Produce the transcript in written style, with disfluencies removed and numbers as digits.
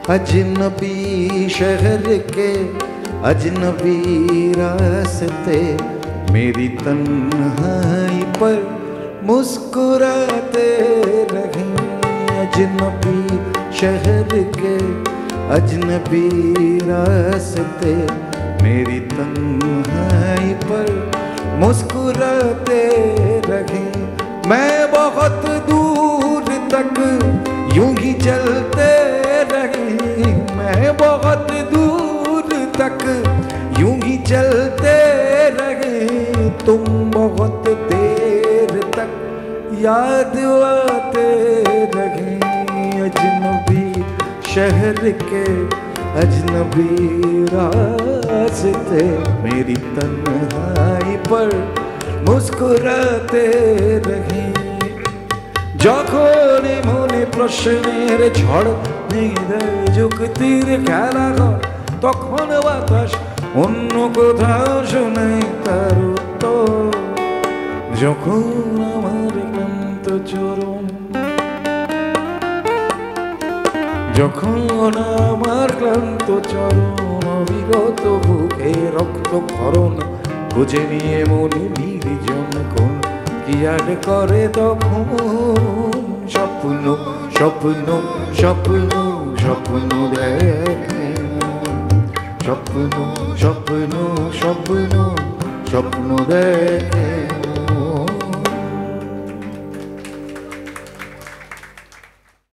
अजनबी शहर के अजनबी रास्ते मेरी तन्हाई पर मुस्कुराते रहे। अजनबी शहर के अजनबी रास्ते मेरी तन्हाई पर मुस्कुराते रहे। मैं बहुत दूर तक यूं ही चलते रहे। मैं बहुत दूर तक यूं ही चलते रहे। तुम बहुत देर तक याद आते रहे। अजनबी शहर के अजनबी रास्ते मेरी तन्हाई पर मुस्कुराते रहे। যখন মনে প্রশ্নের ঝড় মেঘে যুক্তির খেলা ঘর, তখন বাতাস অন্য কোথাও শোনায় তার উত্তর। যখন আমার ক্লান্ত চরণ, যখন আমার ক্লান্ত চরণ অবিরত বুকে রক্ত ক্ষরণ খুঁজে নিয়ে মনে নির্জন কোন কি আর করে তখন স্বপ্ন স্বপ্ন স্বপ্ন স্বপ্ন দেখে। স্বপ্ন স্বপ্ন স্বপ্ন স্বপ্ন দেখে।